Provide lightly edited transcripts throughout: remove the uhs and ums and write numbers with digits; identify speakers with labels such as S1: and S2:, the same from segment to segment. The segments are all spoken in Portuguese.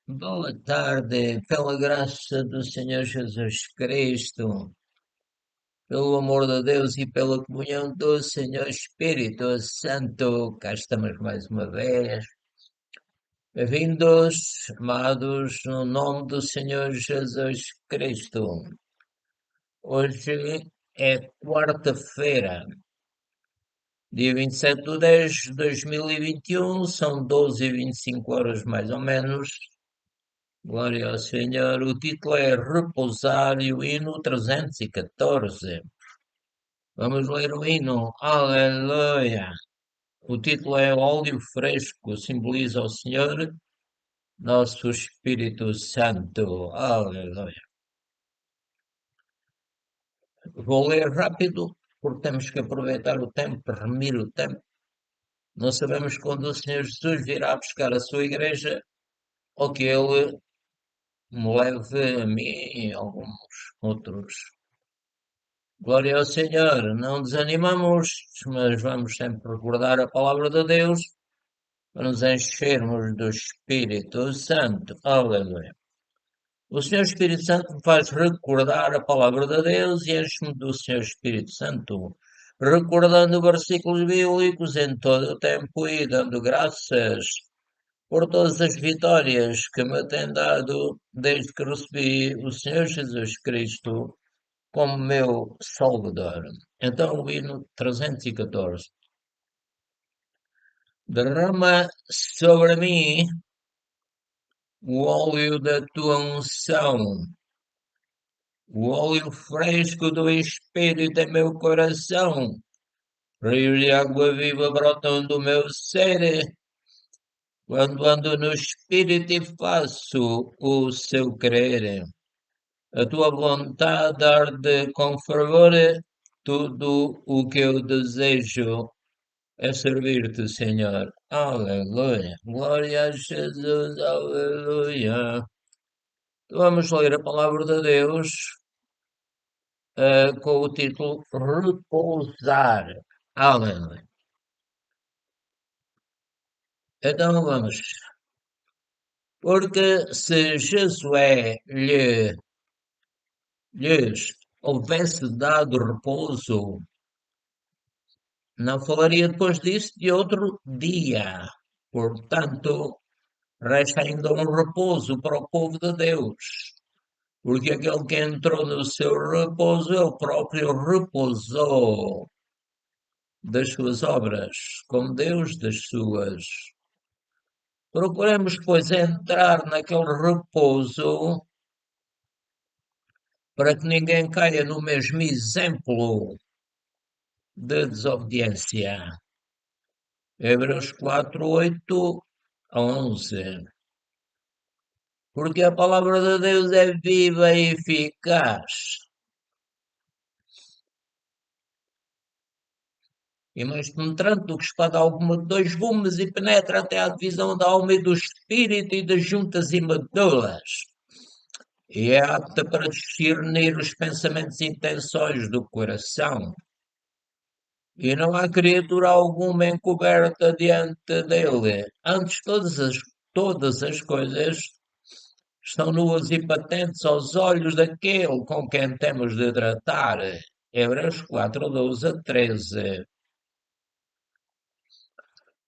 S1: Boa tarde, pela graça do Senhor Jesus Cristo, pelo amor de Deus e pela comunhão do Senhor Espírito Santo, cá estamos mais uma vez. Bem-vindos, amados, no nome do Senhor Jesus Cristo. Hoje é quarta-feira, dia 27 de 10 de 2021, são 12h25 mais ou menos. Glória ao Senhor. O título é Repousar e o hino 314. Vamos ler o hino. Aleluia. O título é Óleo Fresco, simboliza o Senhor, nosso Espírito Santo. Aleluia. Vou ler rápido, porque temos que aproveitar o tempo, remir o tempo. Não sabemos quando o Senhor Jesus virá buscar a sua igreja, ou que ele me leve a mim e alguns outros. Glória ao Senhor, não desanimamos, mas vamos sempre recordar a palavra de Deus para nos enchermos do Espírito Santo. Aleluia. O Senhor Espírito Santo me faz recordar a palavra de Deus e enche-me do Senhor Espírito Santo, recordando versículos bíblicos em todo o tempo e dando graças por todas as vitórias que me tem dado desde que recebi o Senhor Jesus Cristo como meu Salvador. Então o hino 314. Derrama sobre mim o óleo da tua unção, o óleo fresco do Espírito em meu coração. Rios de água viva brotam do meu ser, quando ando no Espírito e faço o seu querer. A tua vontade arde com fervor, tudo o que eu desejo é servir-te, Senhor. Aleluia. Glória a Jesus. Aleluia. Então vamos ler a palavra de Deus com o título Repousar. Aleluia. Então vamos. Porque se Josué lhes houvesse dado repouso, não falaria depois disso de outro dia. Portanto, resta ainda um repouso para o povo de Deus, porque aquele que entrou no seu repouso, ele próprio repousou das suas obras, como Deus das suas. Procuremos, pois, entrar naquele repouso para que ninguém caia no mesmo exemplo de desobediência. Hebreus 4, 8 a 11. Porque a palavra de Deus é viva e eficaz e mais penetrante do que espada alguma de dois gumes e penetra até à divisão da alma e do espírito e das juntas e medulas. E é apta para discernir os pensamentos e intenções do coração. E não há criatura alguma encoberta diante dele. Antes todas as coisas estão nuas e patentes aos olhos daquele com quem temos de tratar. Hebreus 4, 12 a 13.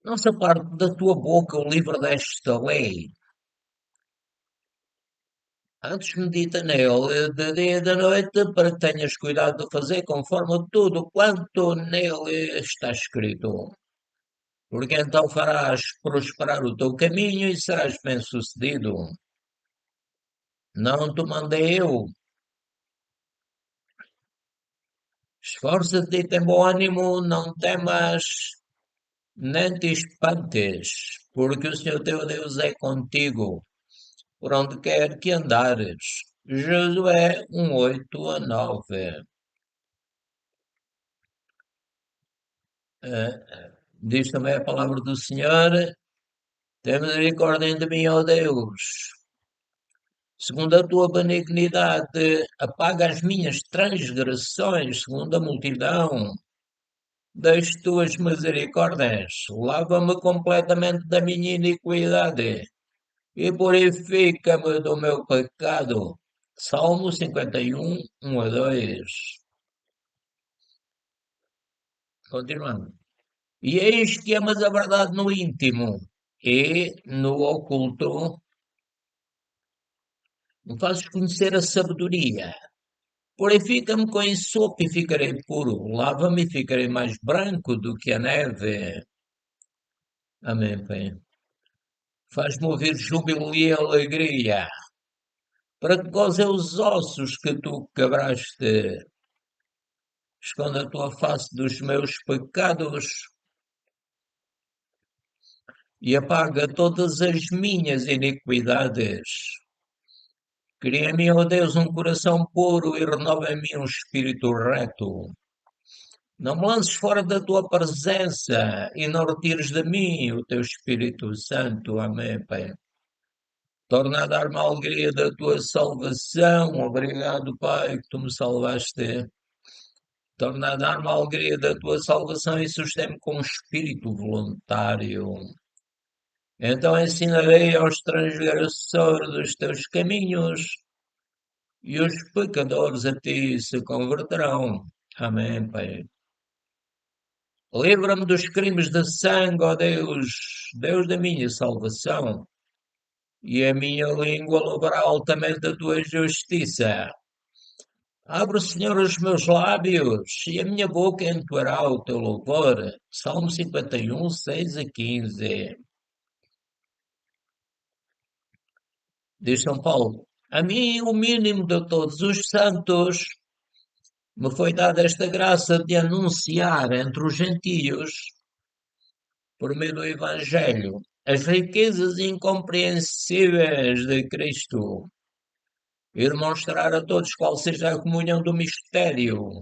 S1: Não se aparte da tua boca o livro desta lei. Antes medita nele de dia e de noite, para que tenhas cuidado de fazer conforme tudo quanto nele está escrito. Porque então farás prosperar o teu caminho e serás bem-sucedido. Não te mandei eu. Esforça-te e tem bom ânimo, não temas, nem te espantes, porque o Senhor teu Deus é contigo, por onde quer que andares. Josué 1, 8 a 9. Diz também a palavra do Senhor: tem misericórdia de mim, ó Deus. Segundo a tua benignidade, apaga as minhas transgressões, segundo a multidão das tuas misericórdias. Lava-me completamente da minha iniquidade e purifica-me do meu pecado. Salmo 51, 1 a 2. Continuando. E eis que amas a verdade no íntimo e no oculto me fazes conhecer a sabedoria. Purifica-me com ensopo e ficarei puro. Lava-me e ficarei mais branco do que a neve. Amém, Pai. Faz-me ouvir júbilo e alegria, para que gozem os ossos que tu quebraste. Esconda a tua face dos meus pecados e apaga todas as minhas iniquidades. Cria em mim, ó Deus, um coração puro e renova em mim um espírito reto. Não me lances fora da tua presença e não retires de mim o teu Espírito Santo. Amém, Pai. Torna a dar-me a alegria da tua salvação. Obrigado, Pai, que tu me salvaste. Torna a dar-me a alegria da tua salvação e sustém-me com um espírito voluntário. Então ensinarei aos transgressores os teus caminhos e os pecadores a ti se converterão. Amém, Pai. Livra-me dos crimes de sangue, ó Deus, Deus da minha salvação, e a minha língua louvará altamente a tua justiça. Abre, Senhor, os meus lábios, e a minha boca entoará o teu louvor. Salmo 51, 6 a 15. Diz São Paulo: A mim, o mínimo de todos os santos, me foi dada esta graça de anunciar entre os gentios, por meio do Evangelho, as riquezas incompreensíveis de Cristo e demonstrar a todos qual seja a comunhão do mistério,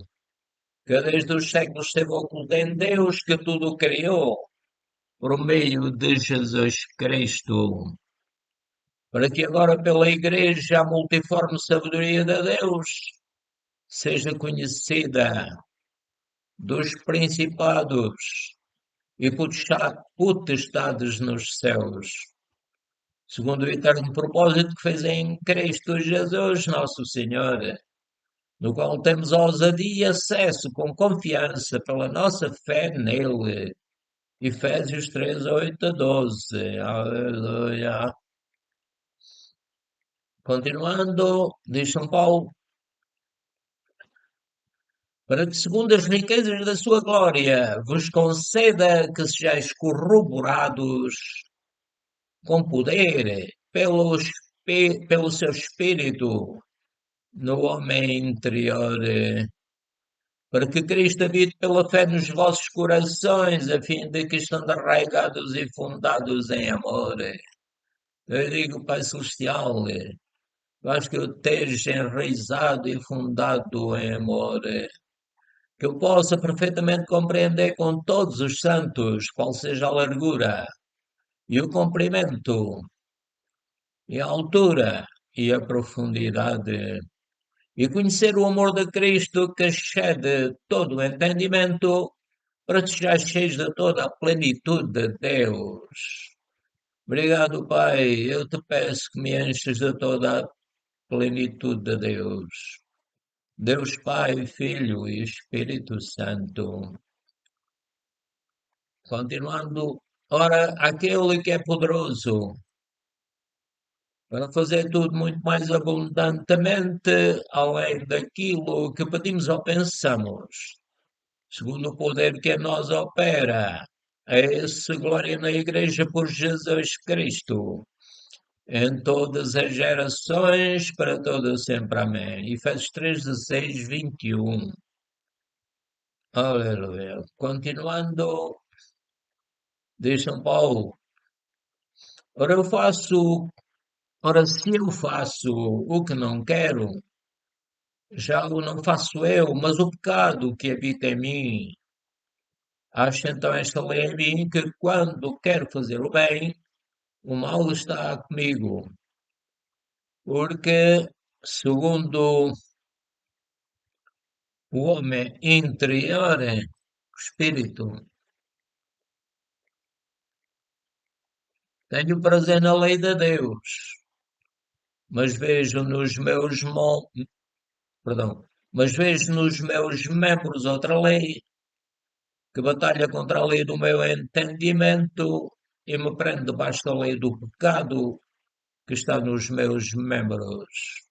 S1: que desde os séculos esteve oculto em Deus, que tudo criou, por meio de Jesus Cristo, para que agora pela Igreja a multiforme sabedoria de Deus seja conhecida dos principados e potestades nos céus, segundo o eterno propósito que fez em Cristo Jesus, nosso Senhor, no qual temos ousadia e acesso com confiança pela nossa fé nele. Efésios 3, 8 a 12. Aleluia. Continuando, diz São Paulo, para que, segundo as riquezas da sua glória, vos conceda que sejais corroborados com poder pelo seu Espírito no homem interior, para que Cristo habite pela fé nos vossos corações, a fim de que estando arraigados e fundados em amor. Eu digo, Pai Celestial, faz que eu esteja enraizado e fundado em amor, que eu possa perfeitamente compreender com todos os santos qual seja a largura e o comprimento e a altura e a profundidade, e conhecer o amor de Cristo que excede todo o entendimento, para que sejais cheios de toda a plenitude de Deus. Obrigado, Pai. Eu te peço que me enches de toda a plenitude de Deus. Deus Pai, Filho e Espírito Santo. Continuando, ora, aquele que é poderoso para fazer tudo muito mais abundantemente, além daquilo que pedimos ou pensamos, segundo o poder que em nós opera. A esse glória na Igreja por Jesus Cristo, em todas as gerações, para todo sempre. Amém. Efésios 3, 16, 21. Aleluia. Continuando, diz São Paulo, ora eu faço, ora se eu faço o que não quero, já o não faço eu, mas o pecado que habita em mim. Acho então esta lei em mim que quando quero fazer o bem, o mal está comigo, porque segundo o homem interior, o espírito, Tenho prazer na lei de Deus, mas vejo nos perdão, mas vejo nos meus membros outra lei que batalha contra a lei do meu entendimento e me prende debaixo da lei do pecado que está nos meus membros.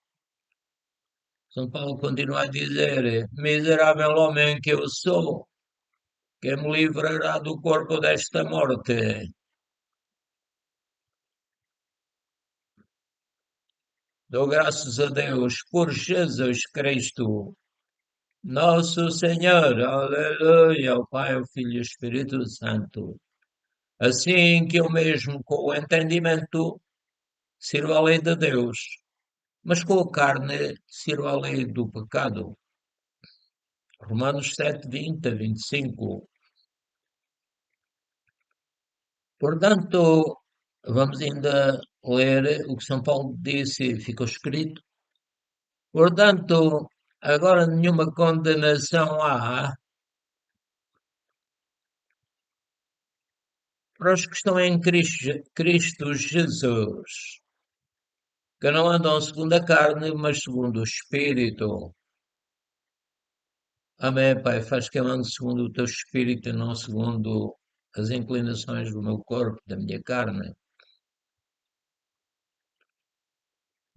S1: São Paulo continua a dizer: miserável homem que eu sou, quem me livrará do corpo desta morte? Dou graças a Deus por Jesus Cristo, nosso Senhor. Aleluia, o Pai, o Filho e o Espírito Santo. Assim que eu mesmo, com o entendimento, sirvo a lei de Deus, mas com a carne sirvo a lei do pecado. Romanos 7, 20 a 25. Portanto, vamos ainda ler o que São Paulo disse, ficou escrito. Portanto, agora nenhuma condenação há para os que estão em Cristo Jesus, que não andam segundo a carne, mas segundo o Espírito. Amém, Pai, faz que eu ande segundo o teu Espírito e não segundo as inclinações do meu corpo, da minha carne.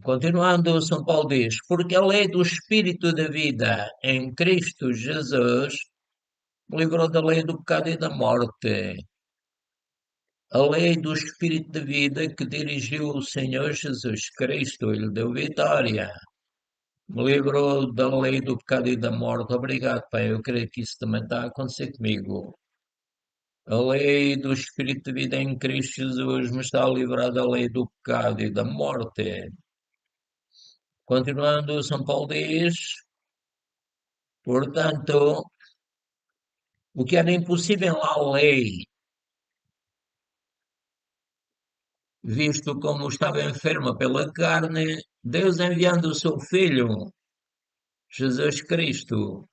S1: Continuando, São Paulo diz: porque a lei do Espírito da vida em Cristo Jesus me livrou da lei do pecado e da morte. A lei do Espírito de vida que dirigiu o Senhor Jesus Cristo e lhe deu vitória. Me livrou da lei do pecado e da morte. Obrigado, Pai. Eu creio que isso também está a acontecer comigo. A lei do Espírito de vida em Cristo Jesus me está a livrar da lei do pecado e da morte. Continuando, São Paulo diz, portanto, o que era impossível à lei, visto como estava enferma pela carne, Deus enviando o seu Filho, Jesus Cristo,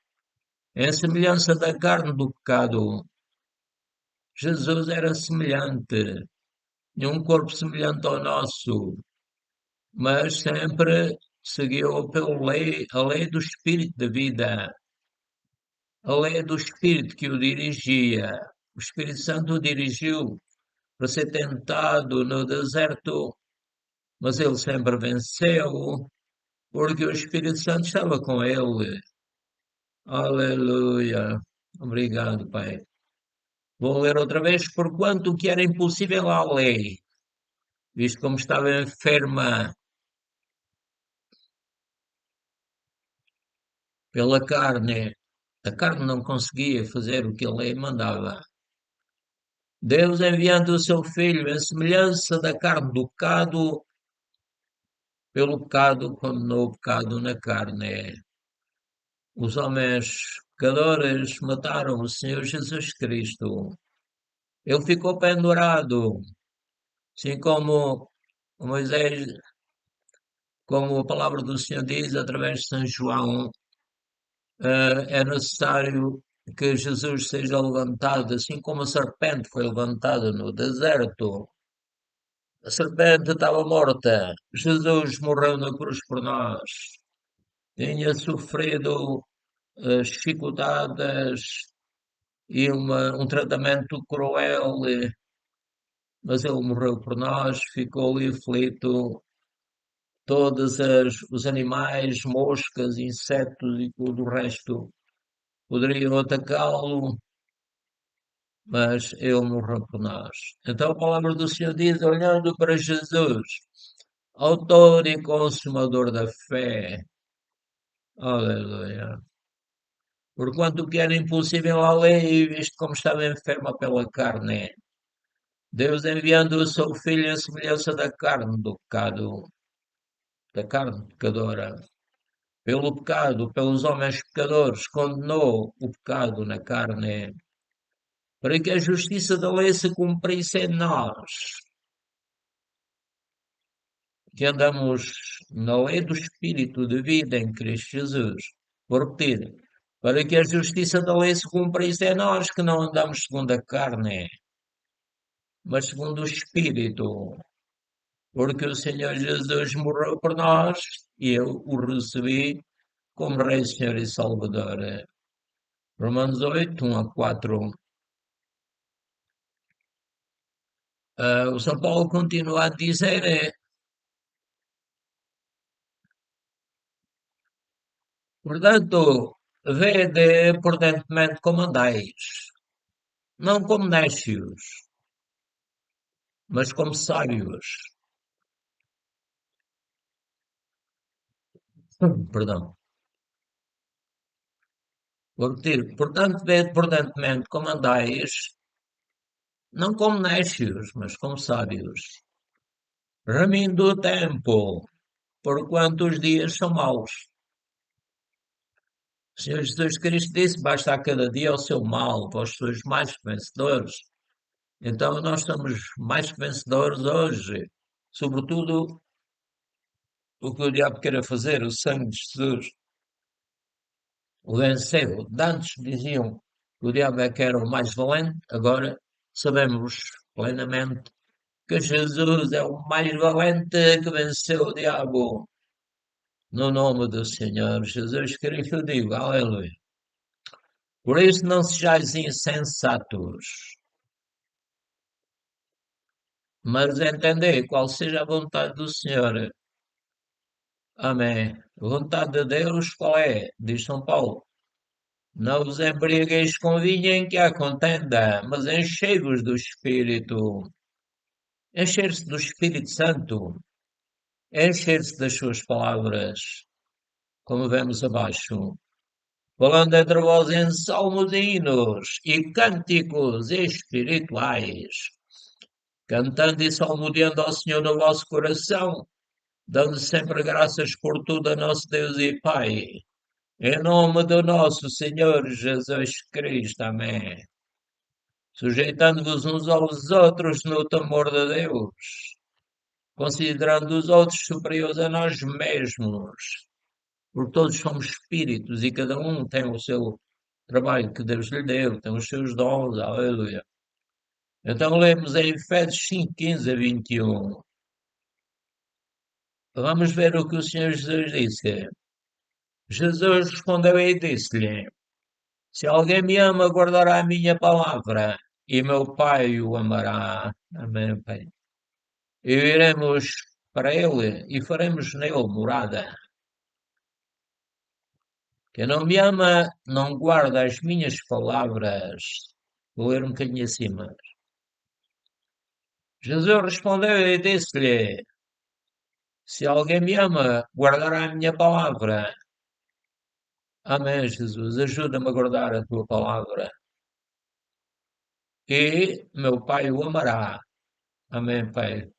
S1: em semelhança da carne do pecado. Jesus era semelhante, tinha um corpo semelhante ao nosso, mas sempre seguiu a lei do Espírito de vida, a lei do Espírito que o dirigia. O Espírito Santo o dirigiu para ser tentado no deserto, mas ele sempre venceu, porque o Espírito Santo estava com ele. Aleluia. Obrigado, Pai. Vou ler outra vez, porquanto o que era impossível à lei, visto como estava enferma pela carne, a carne não conseguia fazer o que a lei mandava. Deus enviando o seu Filho em semelhança da carne do pecado, pelo pecado condenou o pecado na carne. Os homens pecadores mataram o Senhor Jesus Cristo. Ele ficou pendurado, assim como Moisés, como a palavra do Senhor diz através de São João, é necessário que Jesus seja levantado, assim como a serpente foi levantada no deserto. A serpente estava morta. Jesus morreu na cruz por nós. Tinha sofrido chicotadas e um tratamento cruel, mas ele morreu por nós, ficou ali aflito. Os animais, moscas, insetos e tudo o resto poderiam atacá-lo, mas ele morreu por nós. Então a palavra do Senhor diz, olhando para Jesus, autor e consumador da fé. Aleluia. Porquanto o que era impossível à lei, visto como estava enferma pela carne, Deus enviando o seu Filho em semelhança da carne do pecado, da carne pecadora, pelo pecado, pelos homens pecadores, condenou o pecado na carne, para que a justiça da lei se cumprisse em nós, que andamos na lei do Espírito de vida em Cristo Jesus. Vou repetir, para que a justiça da lei se cumprisse em nós, que não andamos segundo a carne, mas segundo o Espírito, porque o Senhor Jesus morreu por nós e eu o recebi como Rei, Senhor e Salvador. Romanos 8, 1 a 4. O São Paulo continua a dizer, portanto, vede prudentemente como andais, não como necios, mas como sábios. Perdão. Vou repetir, portanto, vede prudentemente como andais, não como necios, mas como sábios. Remindo o tempo, porquanto os dias são maus. O Senhor Jesus Cristo disse: basta a cada dia o seu mal, vós sois mais que vencedores. Então nós somos mais que vencedores hoje. Sobretudo o que o diabo queira fazer, o sangue de Jesus o venceu. Antes diziam que o diabo é que era o mais valente, agora sabemos plenamente que Jesus é o mais valente que venceu o diabo. No nome do Senhor Jesus Cristo, digo, aleluia. Por isso não sejais insensatos, mas entendei qual seja a vontade do Senhor. Amém. A vontade de Deus qual é? Diz São Paulo. Não vos embriagueis com vinho em que há contenda, mas enchei-vos do Espírito. Encher-se do Espírito Santo. Encher-se das suas palavras, como vemos abaixo. Falando entre vós em salmos e hinos e cânticos espirituais, cantando e salmodiando ao Senhor no vosso coração, dando sempre graças por tudo a nosso Deus e Pai, em nome do nosso Senhor Jesus Cristo. Amém. Sujeitando-vos uns aos outros no temor de Deus, considerando os outros superiores a nós mesmos, porque todos somos espíritos e cada um tem o seu trabalho que Deus lhe deu, tem os seus dons, aleluia. Então lemos em Efésios 5, 15 a 21. Vamos ver o que o Senhor Jesus disse. Jesus respondeu e disse-lhe: se alguém me ama, guardará a minha palavra, e meu Pai o amará. Amém, Pai. E iremos para ele e faremos nele morada. Quem não me ama, não guarda as minhas palavras. Vou ler um bocadinho acima. Jesus respondeu e disse-lhe: se alguém me ama, guardará a minha palavra. Amém, Jesus. Ajuda-me a guardar a tua palavra. E meu Pai o amará. Amém, Pai.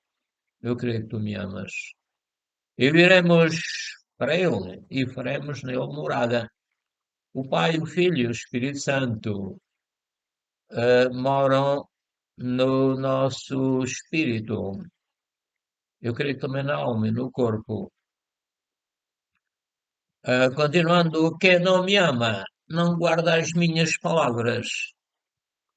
S1: Eu creio que tu me amas. E viremos para ele e faremos nele morada. O Pai, o Filho e o Espírito Santo moram no nosso espírito. Eu creio também na alma e no corpo. Continuando, quem não me ama, não guarda as minhas palavras.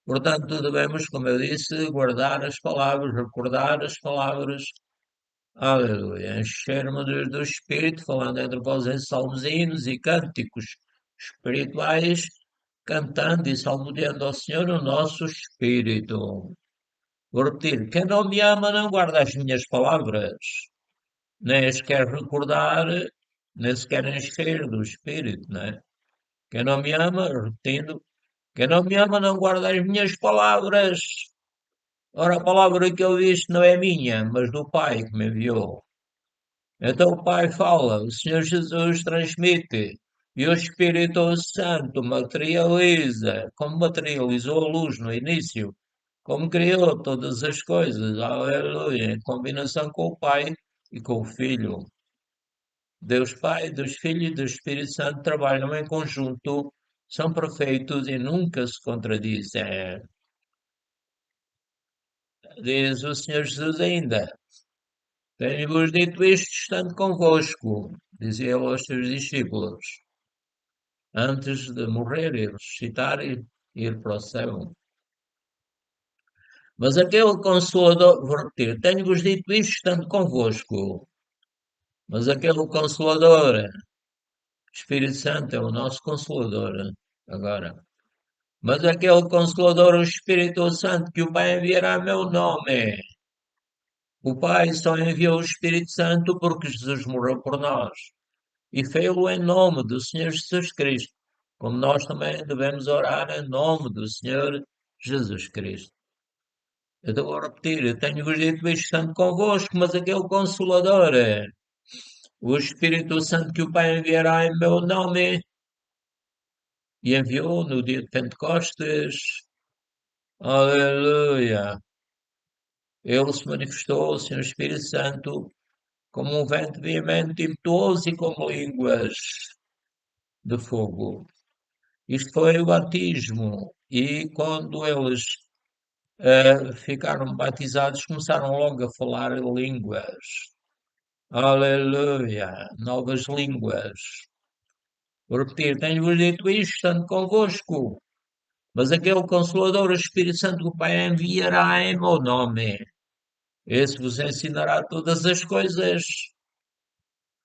S1: Portanto, devemos, como eu disse, guardar as palavras, recordar as palavras. Aleluia. Encher-me do Espírito, falando entre vós em salmos e hinos e cânticos espirituais, cantando e salmodiando ao Senhor o nosso Espírito. Vou repetir, quem não me ama não guarda as minhas palavras, nem as quer recordar, nem se quer encher do Espírito, né? Quem não me ama, repetindo, quem não me ama não guarda as minhas palavras. Ora, a palavra que eu disse não é minha, mas do Pai que me enviou. Então o Pai fala, o Senhor Jesus transmite, e o Espírito Santo materializa, como materializou a luz no início, como criou todas as coisas, aleluia, em combinação com o Pai e com o Filho. Deus Pai, Deus Filho e Deus Espírito Santo trabalham em conjunto, são perfeitos e nunca se contradizem. Diz o Senhor Jesus ainda: tenho-vos dito isto estando convosco, dizia ele aos seus discípulos, antes de morrer e ressuscitar e ir para o céu. Mas aquele Consolador, vou repetir, tenho-vos dito isto estando convosco, mas aquele Consolador, Espírito Santo é o nosso Consolador, agora. Mas aquele Consolador, o Espírito Santo, que o Pai enviará em meu nome. O Pai só enviou o Espírito Santo porque Jesus morreu por nós. E fê-lo em nome do Senhor Jesus Cristo, como nós também devemos orar em nome do Senhor Jesus Cristo. Eu estou a repetir, eu tenho-vos dito isto estando convosco, mas aquele Consolador, o Espírito Santo que o Pai enviará em meu nome, e enviou no dia de Pentecostes, aleluia, ele se manifestou, o Senhor Espírito Santo, como um vento veemente, impetuoso e como línguas de fogo. Isto foi o batismo. E quando eles ficaram batizados, começaram logo a falar línguas. Aleluia! Novas línguas. Vou repetir, tenho-vos dito isto, estando convosco. Mas aquele Consolador, o Espírito Santo, que o Pai enviará em meu nome. Esse vos ensinará todas as coisas.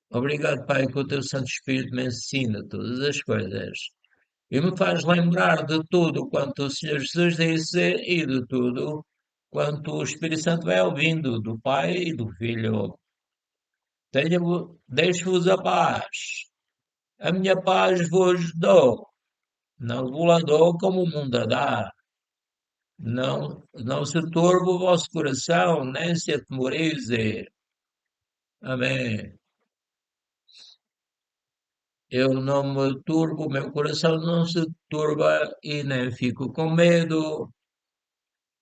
S1: Obrigado, Pai, que o teu Santo Espírito me ensina todas as coisas. E me faz lembrar de tudo quanto o Senhor Jesus disse e de tudo quanto o Espírito Santo vai ouvindo do Pai e do Filho. Deixo-vos a paz. A minha paz vos dou. Não vos la dou como o mundo a dá. Não se turbe o vosso coração, nem se atemorize. Amém. Eu não me turbo, o meu coração não se turba e nem fico com medo,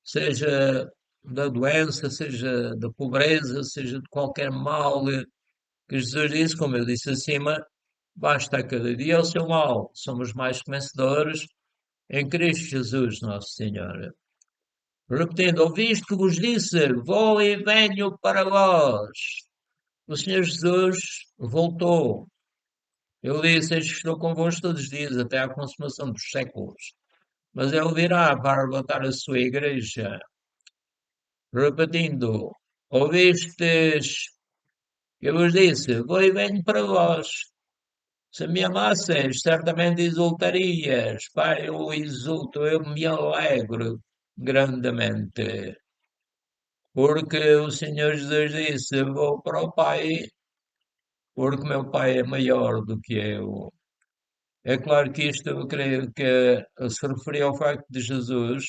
S1: seja da doença, seja da pobreza, seja de qualquer mal que Jesus disse, como eu disse acima, basta a cada dia o seu mal. Somos mais que vencedores em Cristo Jesus, nosso Senhor. Repetindo, ouviste que vos disse, vou e venho para vós. O Senhor Jesus voltou. Ele disse, eis que estou convosco todos os dias, até à consumação dos séculos. Mas ele virá para arrebatar a sua igreja. Repetindo, ouvistes que eu vos disse, vou e venho para vós. Se me amasses, certamente exultarias. Pai, eu exulto, eu me alegro grandemente. Porque o Senhor Jesus disse, vou para o Pai, porque meu Pai é maior do que eu. É claro que isto eu creio que se referia ao facto de Jesus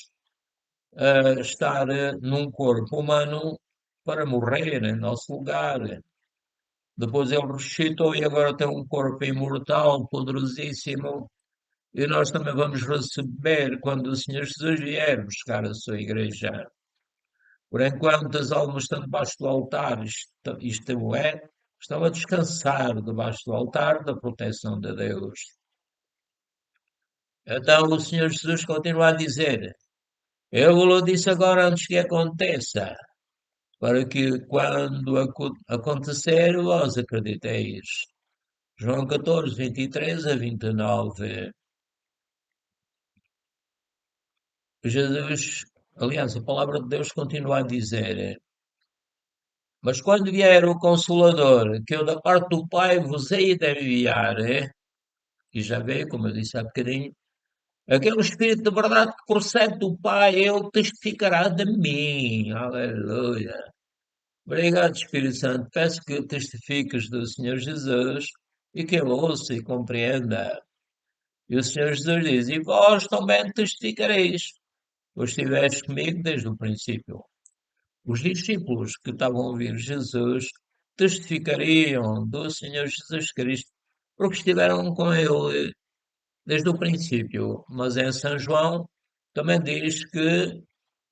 S1: estar num corpo humano para morrer em nosso lugar. Depois ele ressuscitou e agora tem um corpo imortal, poderosíssimo. E nós também vamos receber quando o Senhor Jesus vier buscar a sua igreja. Por enquanto, as almas estão debaixo do altar, isto é, estão a descansar debaixo do altar da proteção de Deus. Então o Senhor Jesus continua a dizer: eu vos disse agora antes que aconteça, para que quando acontecer, vós acrediteis. João 14, 23 a 29. Jesus, aliás, a palavra de Deus continua a dizer: mas quando vier o Consolador, que eu da parte do Pai vos hei de enviar, e já veio, como eu disse há bocadinho, aquele Espírito de verdade que procede do Pai, ele testificará de mim. Aleluia. Obrigado, Espírito Santo. Peço que testifiques do Senhor Jesus e que eu ouça e compreenda. E o Senhor Jesus diz: e vós também testificareis, pois estiveste comigo desde o princípio. Os discípulos que estavam a ouvir Jesus testificariam do Senhor Jesus Cristo, porque estiveram com ele desde o princípio. Mas em São João também diz que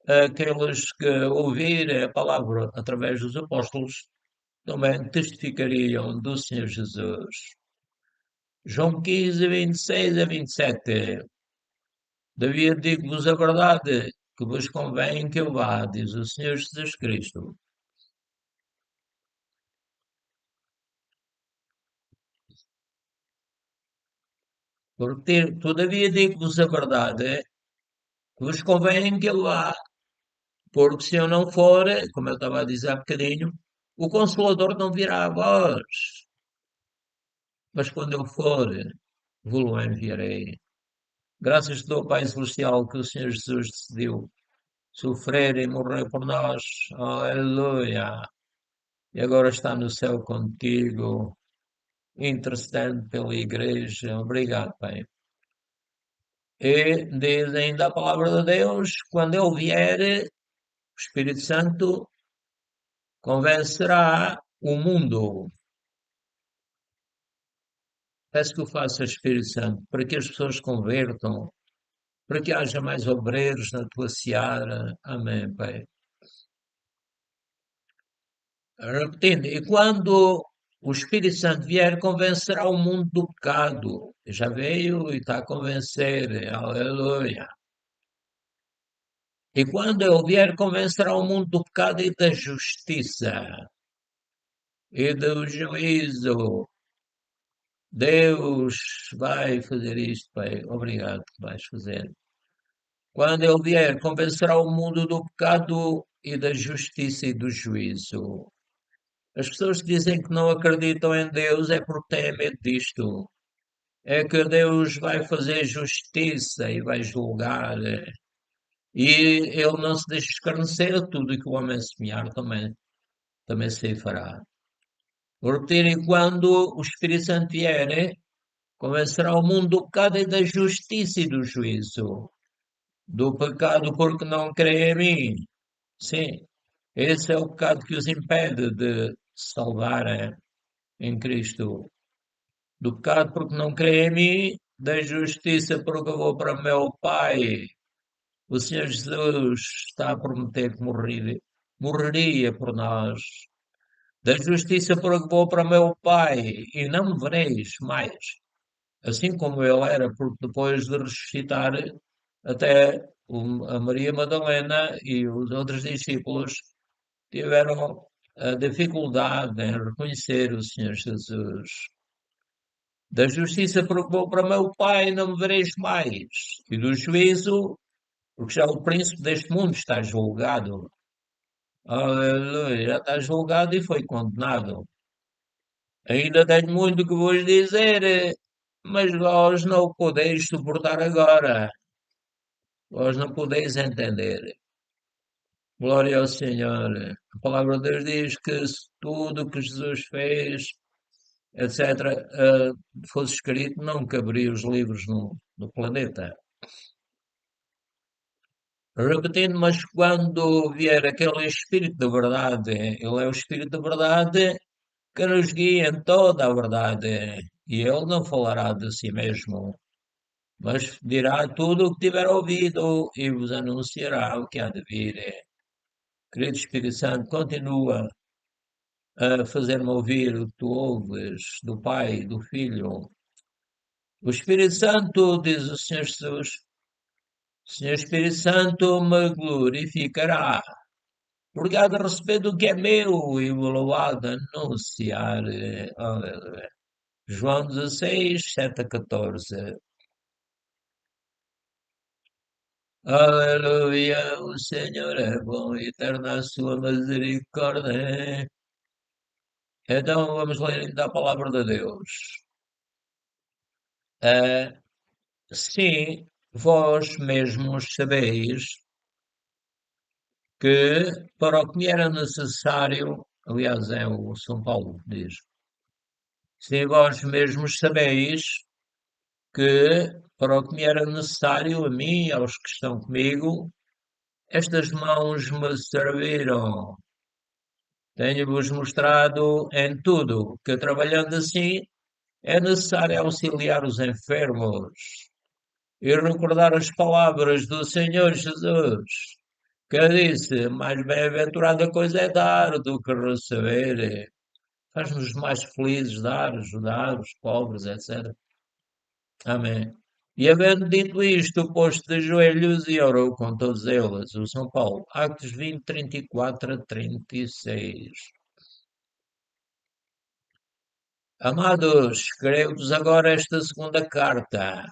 S1: aqueles que ouvirem a palavra através dos apóstolos também testificariam do Senhor Jesus. João 15, 26 a 27. Daí digo-vos a verdade, que vos convém que eu vá, diz o Senhor Jesus Cristo. Porque, todavia digo-vos a verdade, que vos convém que eu vá, porque se eu não for, como eu estava a dizer há bocadinho, o Consolador não virá a vós, mas quando eu for, vou-lo enviarei. Graças te dou, Pai Celestial, que o Senhor Jesus decidiu sofrer e morrer por nós. Aleluia! E agora está no céu contigo, intercedendo pela Igreja. Obrigado, Pai. E diz ainda a palavra de Deus: quando Ele vier, o Espírito Santo convencerá o mundo. Peço que o faça, Espírito Santo, para que as pessoas se convertam, para que haja mais obreiros na tua seara. Amém, Pai. Repetindo, e quando o Espírito Santo vier, convencerá o mundo do pecado. Já veio e está a convencer. Aleluia. E quando ele vier, convencerá o mundo do pecado e da justiça e do juízo. Deus vai fazer isto, Pai. Obrigado que vais fazer. Quando ele vier, convencerá o mundo do pecado e da justiça e do juízo. As pessoas que dizem que não acreditam em Deus é porque têm medo disto. É que Deus vai fazer justiça e vai julgar. E ele não se deixa escarnecer, tudo que o homem semear também se fará. Vou repetir, e quando o Espírito Santo vier, convencerá o mundo do pecado e da justiça e do juízo. Do pecado porque não crê em mim. Sim, esse é o pecado que os impede de salvar em Cristo. Do pecado porque não crê em mim, da justiça porque eu vou para o meu Pai. O Senhor Jesus está a prometer que morreria por nós. Da justiça porque vou para o meu Pai e não me vereis mais. Assim como ele era, porque depois de ressuscitar, até a Maria Madalena e os outros discípulos tiveram a dificuldade em reconhecer o Senhor Jesus. Da justiça porque vou para o meu Pai, não me vereis mais. E do juízo, porque já o príncipe deste mundo está julgado. Aleluia, já está julgado e foi condenado. Ainda tenho muito que vos dizer, mas vós não o podeis suportar agora. Vós não podeis entender. Glória ao Senhor. A palavra de Deus diz que se tudo o que Jesus fez, etc., fosse escrito, não caberia os livros no planeta. Repetindo, mas quando vier aquele Espírito de verdade, ele é o Espírito de verdade que nos guia em toda a verdade, e ele não falará de si mesmo, mas dirá tudo o que tiver ouvido e vos anunciará o que há de vir. Querido Espírito Santo, continua a fazer-me ouvir o que tu ouves do Pai, do Filho. O Espírito Santo, diz o Senhor Jesus, o Senhor Espírito Santo me glorificará, porque há de receber do que é meu e vou há de anunciar. Aleluia. João 16, 7 a 14. Aleluia, o Senhor é bom e eterna a sua misericórdia. Então vamos ler ainda a palavra de Deus. Ah, sim, vós mesmos sabeis que para o que me era necessário, aliás, é o São Paulo que diz, sim, vós mesmos sabeis que para o que me era necessário, a mim e aos que estão comigo, estas mãos me serviram. Tenho-vos mostrado em tudo que, trabalhando assim, é necessário auxiliar os enfermos e recordar as palavras do Senhor Jesus, que disse: mais bem-aventurada coisa é dar do que receber. Faz-nos mais felizes dar, ajudar os pobres, etc. Amém. E havendo dito isto, pôs-se de joelhos e orou com todos eles. O São Paulo, Atos 20, 34 a 36. Amados, escrevo-vos agora esta segunda carta.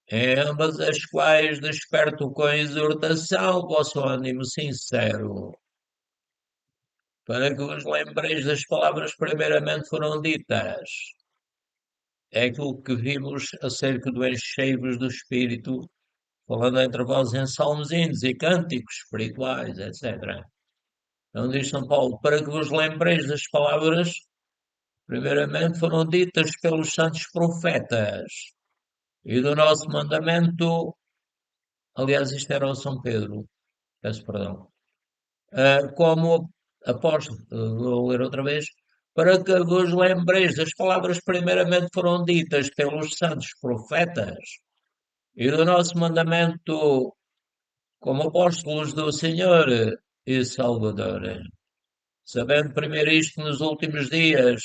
S1: em ambas as quais desperto com exortação o vosso ânimo sincero, para que vos lembreis das palavras que primeiramente foram ditas. É aquilo que vimos acerca do enchei-vos do Espírito, falando entre vós em salmos, hinos e cânticos espirituais, etc. Então diz São Paulo, para que vos lembreis das palavras primeiramente foram ditas pelos santos profetas e do nosso mandamento, aliás, isto era o São Pedro, peço perdão, como apóstolo, vou ler outra vez, para que vos lembreis das palavras primeiramente foram ditas pelos santos profetas e do nosso mandamento como apóstolos do Senhor e Salvador. Sabendo primeiro isto nos últimos dias,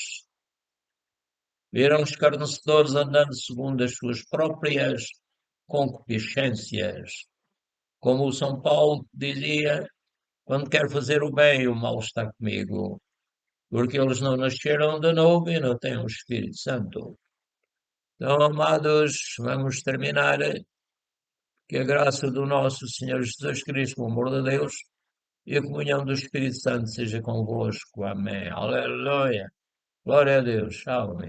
S1: viram escarnecedores andando segundo as suas próprias concupiscências. Como o São Paulo dizia, quando quero fazer o bem, o mal está comigo, porque eles não nasceram de novo e não têm o Espírito Santo. Então, amados, vamos terminar. Que a graça do nosso Senhor Jesus Cristo, o amor de Deus e a comunhão do Espírito Santo seja convosco. Amém. Aleluia. Glória a Deus. Amém.